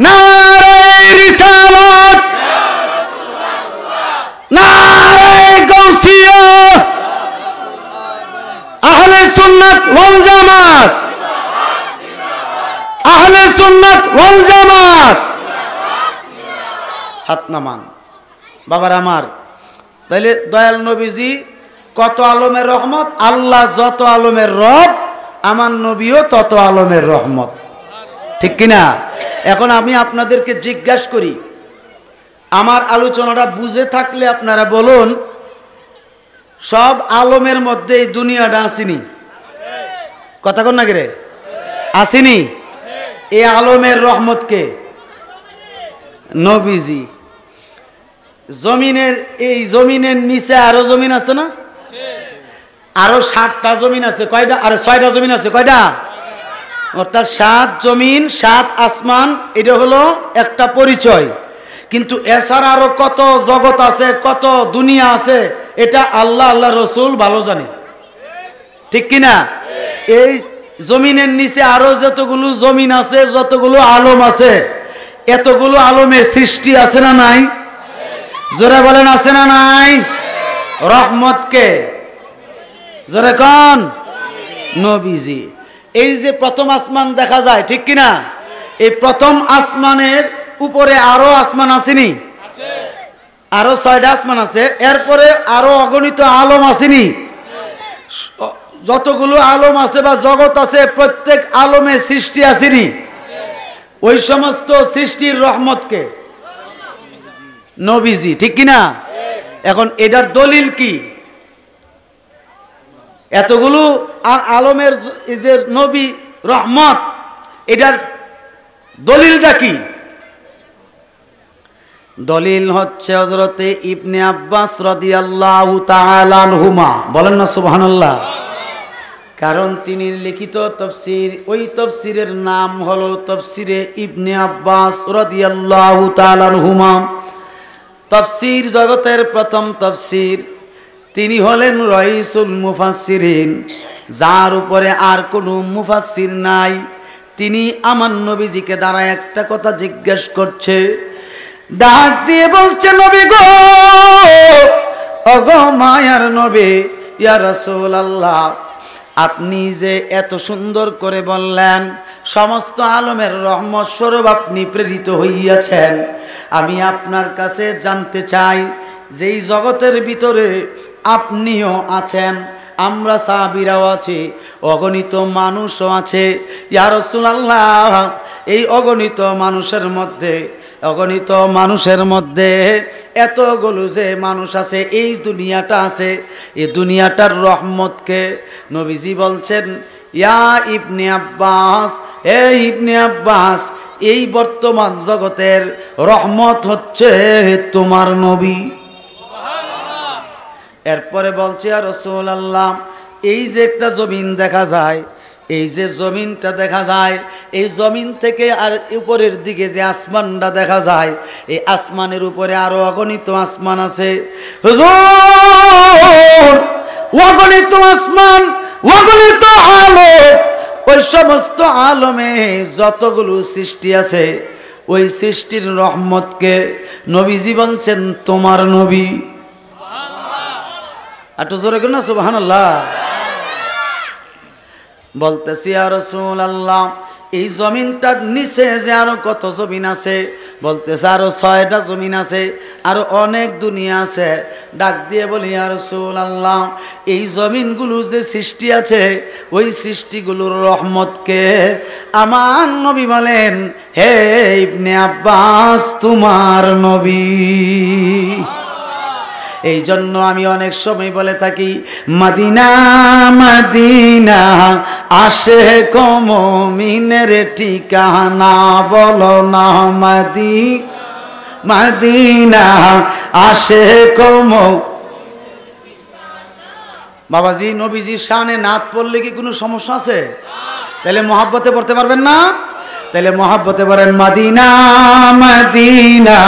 নারে রিসালাত, নারে গাউসিয়া, আহলে সুন্নাত ওয়াল জামাত, আহলে সুন্নাত ওয়াল জামাত। হাত নামান বাবার আমার। তাইলে দয়াল নবীজি কত আলমের রহমত, আল্লাহ যত আলমের রব, আমার নবীও তত আলমের রহমত, ঠিক কিনা? এখন আমি আপনাদেরকে জিজ্ঞাসা করি, আমার আলোচনাটা বুঝে থাকলে আপনারা বলুন, সব আলমের মধ্যে এই দুনিয়াটা আসেনি? কথা কন না রে, আসেনি? এই আলমের রহমতকে নবীজি। জমিনের, এই জমিনের নিচে আরো জমিন আছে না? আরো 7টা জমিন আছে। কয়টা? আরে 6টা জমিন আছে। কয়টা? অর্থাৎ 7 জমিন 7 আসমান, এটা হলো একটা পরিচয়। কিন্তু এছাড়া আরো কত জগৎ আছে, কত দুনিয়া আছে, এটা আল্লাহ আল্লাহ রসুল ভালো জানে, ঠিক কিনা? এই জমিনের নিচে আরো যতগুলো জমিন আছে, যতগুলো আলম আছে, এতগুলো আলমের সৃষ্টি আছে না নাই? জোরে বলেন আছে না নাই? রহমতকে জোরে কোন? নবীজি। এই যে প্রথম আসমান দেখা যায়, ঠিক কিনা? এই প্রথম আসমানের উপরে আরো আসমান আসেনি? আরো 6টা আসমান আছে। এরপরে আরো অগণিত আলম আসেনি? যতগুলো আলম আছে বা জগৎ আছে, প্রত্যেক আলমের সৃষ্টি আসেনি? ওই সমস্ত সৃষ্টির রহমতকে নবীজি, ঠিক কিনা? এখন এটার দলিল কি? এতগুলো আলমের যে নবী রহমত, এটার দলিলটা কি? দলিল হচ্ছে হযরতে ইবনে আব্বাস রাদিয়াল্লাহু তাআলা আনহুমা। বলেন না সুবহানাল্লাহ। কারণ তিনি লিখিত তাফসীর, ওই তাফসীরের নাম হলো তাফসীরে ইবনে আব্বাস রাদিয়াল্লাহু তাআলা আনহুমা। তাফসীর জগতের প্রথম তাফসীর। তিনি হলেন রাইসুল মুফাসসিরিন, যার উপরে আর কোনো মুফাসসির নাই। তিনি আমার নবীজিকে দাঁড়ায় একটা কথা জিজ্ঞেস করছে, ডাক দিয়ে বলছে, নবী গো, ওগো মায়ার নবী, ইয়া রাসূলুল্লাহ, আপনি যে এত সুন্দর করে বললেন সমস্ত আলমের রহমত স্বরূপ আপনি প্রেরিত হইয়াছেন, আমি আপনার কাছে জানতে চাই, যেই জগতের ভিতরে আপনিও আছেন, আমরা সাহাবীরাও আছি, অগণিত মানুষও আছে, ইয়া রাসূলুল্লাহ, এই অগণিত মানুষের মধ্যে এতগুলো যে মানুষ আছে, এই দুনিয়াটা আছে, এই দুনিয়াটার রহমতকে নবীজি বলছেন, ইয়া ইবনে আব্বাস, হে ইবনে আব্বাস, এই বর্তমান জগতের রহমত হচ্ছে তোমার নবী। এরপরে বলছে, ইয়া রাসূলুল্লাহ, এই যে একটা জমিন দেখা যায়, এই যে জমিনটা দেখা যায়, এই জমিন থেকে আর উপরের দিকে যে আসমানটা দেখা যায়, এই আসমানের উপরে আরো অগণিত আসমান আছে। হুজুর, অগণিত আসমান, অগণিত আলো, ওই সমস্ত আলমে যতগুলো সৃষ্টি আছে, ওই সৃষ্টির রহমতকে নবীজি বলছেন তোমার নবী। একটু জোরে কেন সুবহানাল্লাহ। বলতেছি, ইয়া রাসূলুল্লাহ, এই জমিনটার নিচে যে আরো কত জমিন আছে, বলতেছে আরো 6টা জমিন আছে, আরো অনেক দুনিয়া আছে। ডাক দিয়ে বলি, ইয়া রাসূলুল্লাহ, এই জমিনগুলো যে সৃষ্টি আছে, ওই সৃষ্টিগুলোর রহমতকে আমার নবী বলেন, হে ইবনে আব্বাস, তোমার নবী। এই জন্য আমি অনেক সময় বলে থাকি, মদিনা মদিনা আশিক মুমিনের ঠিকানা, বলো না মদিনা আশিক। বাবাজি, নবীজির শানে নাত পড়লে কি কোনো সমস্যা আছে? তাহলে মহাব্বতে পড়তে পারবেন না? তাহলে মহাব্বতে বলেন, মদিনা মদিনা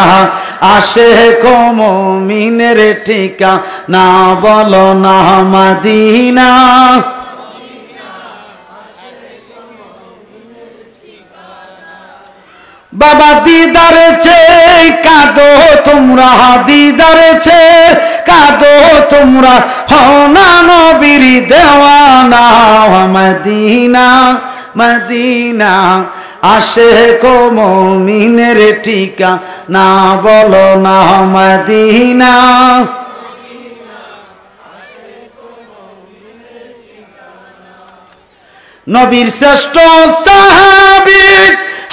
আশিক মুমিনের ঠিকানা, বলো না মদিনা। বাবা দিদারে চে কাঁদো তোমরা, দিদারে চে কাঁদো তোমরা, হনা নবীর দেওয়ানা। মদিনা মদিনা আশিক ও মুমিনের ঠিকানা বলো না মদিনা। নবীর শ্রেষ্ঠ সাহাবী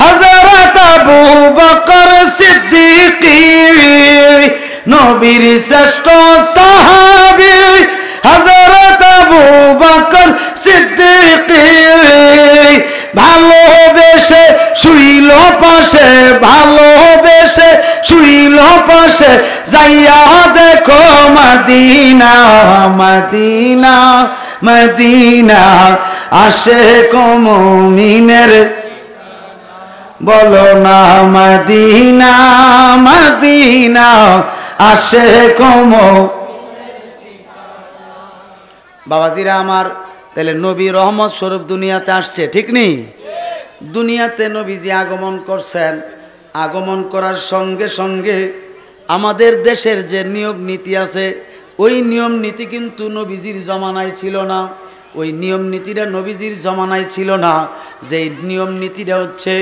হযরত আবু বকর সিদ্দিক, নবীর শ্রেষ্ঠ সাহাবী হযরত আবু বকর সিদ্দিক, ভালোবেসে শুইল পাশে, ভালোবেসে শুইল পাশে, যাইয়া দেখো মদিনা মদিনা মদিনা আশিক ও মুমিনের বলো না মদিনা মদিনা আশিক ও মুমিনের। বাবাজিরা আমার, তাহলে নবী রহমত স্বরূপ দুনিয়াতে আসছে, ঠিক নেই? দুনিয়াতে নবীজি আগমন করছেন, আগমন করার সঙ্গে সঙ্গে আমাদের দেশের যে নিয়ম নীতি আছে, ওই নিয়ম নীতি কিন্তু নবীজির জমানায় ছিল না। ওই নিয়ম নীতিটা নবীজির জমানায় ছিল না। যে নিয়ম নীতিটা হচ্ছে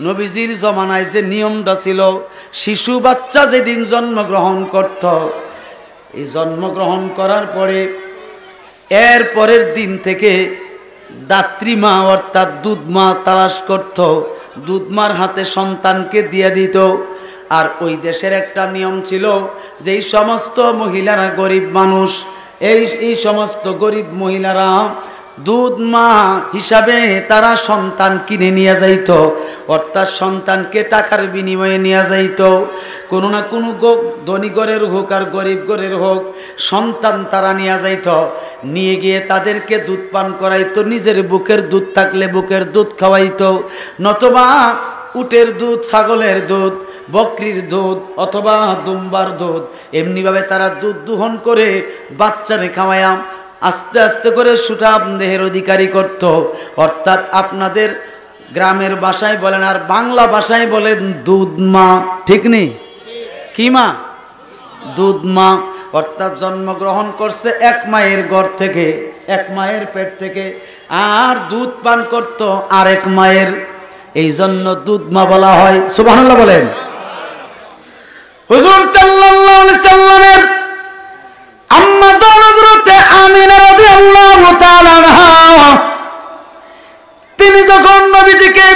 নবীজির জমানায় যে নিয়মটা ছিল, শিশু বাচ্চা যেদিন জন্মগ্রহণ করত, এই জন্মগ্রহণ করার পরে এর পরের দিন থেকে দাত্রীমা অর্থাৎ দুধমা তালাশ করত, দুধমার হাতে সন্তানকে দিয়ে দিত। আর ওই দেশের একটা নিয়ম ছিল যে এই সমস্ত মহিলারা গরিব মানুষ, এই সমস্ত গরিব মহিলারা দুধ মা হিসাবে তারা সন্তান কিনে নিয়ে যাইত, অর্থাৎ সন্তানকে টাকার বিনিময়ে নিয়ে যাইত। কোনো না কোনো ধনী ঘরের হোক আর গরিব ঘরের হোক, সন্তান তারা নিয়ে যাইত, নিয়ে গিয়ে তাদেরকে দুধ পান করাইতো। নিজের বুকের দুধ থাকলে বুকের দুধ খাওয়াইতো, নতবা উটের দুধ, ছাগলের দুধ, বকরির দুধ অথবা দুম্বার দুধ, এমনিভাবে তারা দুধ দোহন করে বাচ্চারে খাওয়ায়াম আস্তে আস্তে করে সুঠাম দেহের অধিকারী করত। অর্থাৎ আপনাদের গ্রামের ভাষায় বলেন আর বাংলা ভাষায় বলেন দুধ মা, ঠিক নেই? কি মা? দুধ মা। অর্থাৎ জন্মগ্রহণ করছে এক মায়ের ঘর থেকে, এক মায়ের পেট থেকে, আর দুধ পান করত আরেক মায়ের, এই জন্য দুধ মা বলা হয়। সুবহানাল্লাহ বলেন। হুজুর সাল্লাল্লাহু আলাইহি সাল্লামের আম্মা জান হযরত আমিনা রাদিয়াল্লাহু তাআলা আনহা, তিনি যখন নবীজিকে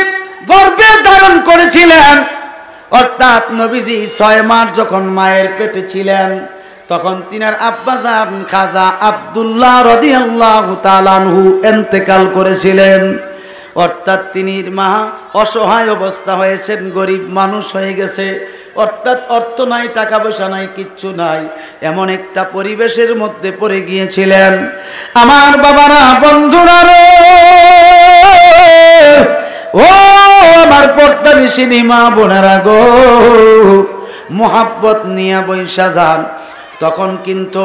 গর্ভে ধারণ করেছিলেন, অর্থাৎ নবীজি 6 মাস যখন মায়ের পেটে ছিলেন, তখন তিনার আব্বাজান খাজা আব্দুল্লাহ রাদিয়াল্লাহু তাআলা আনহু ইন্তেকাল করেছিলেন। অর্থাৎ তিনির মা অসহায় অবস্থা হয়েছেন, গরিব মানুষ হয়ে গেছে, অর্থাৎ অর্থ নাই, টাকা পয়সা নাই, কিচ্ছু নাই, এমন একটা পরিবেশের মধ্যে পড়ে গিয়েছিলেন। আমার বাবারা, বন্ধুরা রে, ও আমার পর্দানি সিনেমা বোনেরা গো, মোহাব্বত নিয়ে বৈশা যান। তখন কিন্তু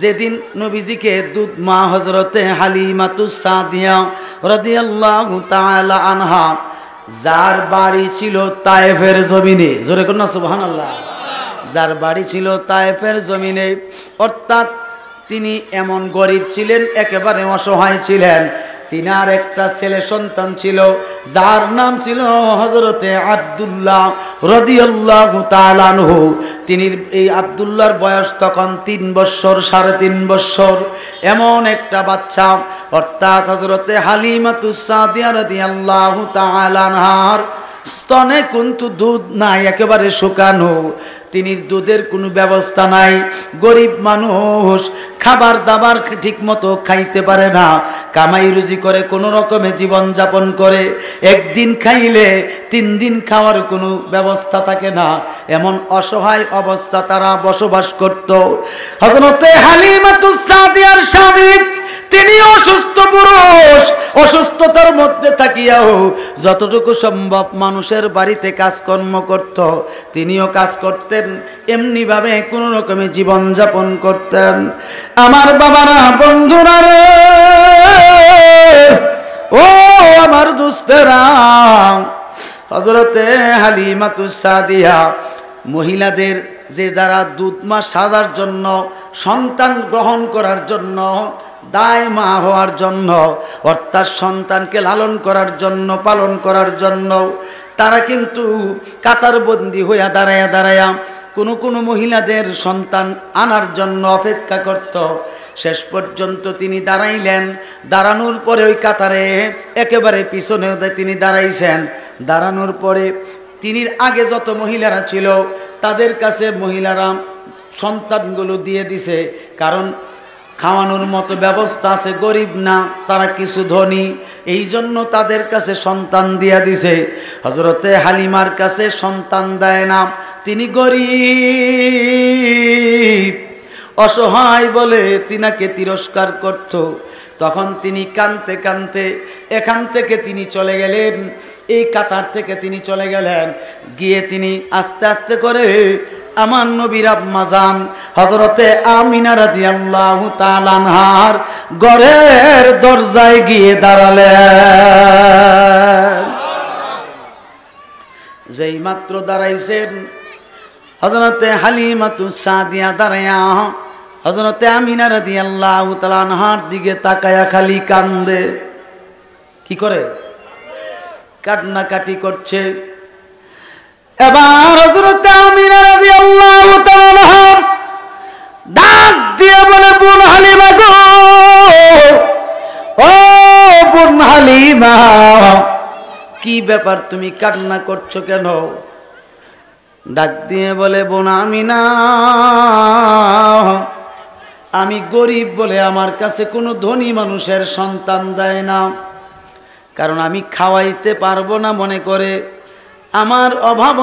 যেদিন নবীজিকে দুধ মা হযরতে হালিমাতুস সাদিয়া রাদিয়াল্লাহু তাআলা আনহা, যার বাড়ি ছিল তায়েফের জমিনে, জোরে করুন না সুবহানাল্লাহ, যার বাড়ি ছিল তায়েফের জমিনে, অর্থাৎ তিনি এমন গরিব ছিলেন, একেবারে অসহায় ছিলেন। তিনার একটা ছেলে সন্তান ছিল, যার নাম ছিল হযরতে আব্দুল্লাহ রাদিয়াল্লাহু তাআলা আনহু। তিনি এই আব্দুল্লাহর বয়স তখন 3 বছর, 3.5 বছর। এমন একটা বাচ্চা, অর্থাৎ হযরতে হালিমাতুস সাদিয়া রাদিয়াল্লাহু তাআলা আনহার স্তনে কিন্তু দুধ নাই, একেবারে শুকানো। তিনি দুধের কোনো ব্যবস্থা নাই, গরিব মানুষ, খাবার দাবার ঠিক মতো খাইতে পারে না, কামাই রুজি করে কোনো রকমে জীবন যাপন করে। একদিন খাইলে 3 দিন খাওয়ার কোনো ব্যবস্থা থাকে না, এমন অসহায় অবস্থা তারা বসবাস করত। হযরতে হালিমাতুস সাদিয়ার স্বামী, তিনি অসুস্থ পুরুষ, অসুস্থতার মধ্যে থাকিয়াও যতটুকু সম্ভব মানুষের বাড়িতে কাজকর্ম করত, তিনিও কাজ করতেন, এমনিভাবে কোনো রকমে জীবন যাপন করতেন। আমার বাবারা, বন্ধুরা রে, ও আমার দুস্তেরা, হযরতে হালিমাতুস সাদিয়া মহিলাদের যে যারা দুধ মা সাজার জন্য, সন্তান গ্রহণ করার জন্য, দায় মা হওয়ার জন্য, অর্থাৎ সন্তানকে লালন করার জন্য, পালন করার জন্য তারা কিন্তু কাতারবন্দি হইয়া দাঁড়ায়া দাঁড়ায়া কোনো মহিলাদের সন্তান আনার জন্য অপেক্ষা করত। শেষ পর্যন্ত তিনি দাঁড়াইলেন। দাঁড়ানোর পরে ওই কাতারে একেবারে পিছনেও তিনি দাঁড়াইছেন। দাঁড়ানোর পরে তিনি আগে যত মহিলারা ছিল তাদের কাছে মহিলারা সন্তানগুলো দিয়ে দিছে, কারণ খাওয়ানোর মতো ব্যবস্থা আছে, গরিব না তারা, কিছু ধনী, এই জন্য তাদের কাছে সন্তান দিয়া দিছে। হযরতে হালিমার কাছে সন্তান দেয় না, তিনি গরিব অসহায় বলে তিনাকে তিরস্কার করত। তখন তিনি কাঁদতে কাঁদতে এখান থেকে তিনি চলে গেলেন, এই কাতার থেকে তিনি চলে গেলেন। গিয়ে তিনি আস্তে আস্তে করে আমার নবীর আম্মা জান হযরতে আমিনা রাদিয়াল্লাহু তাআলা আনহার ঘরের দরজায় গিয়ে দাঁড়ালেন। যেই মাত্র দাঁড়াইছেন হযরতে হালিমাতুস সাদিয়া দাঁড়ায়া হযরতে আমিনা রাদিয়াল্লাহু তাআলা আনহার দিকে তাকায়া খালি কান্দে। কি করে? কান্নাকাটি করছে। এবার হযরতে আমিনা রাদিয়াল্লাহু তাআলা আনহা ডাক দিয়ে বলে, বোন হালিমা গো, ও বোন হালিমা, কি ব্যাপার, তুমি কান্না করছো কেন? ডাক দিয়ে বলে, বোন আমিনা, আমি গরিব বলে আমার কাছে কোনো ধনী মানুষের সন্তান দেয় না, কারণ আমি খাওয়াইতে পারবো না মনে করে, আমার অভাব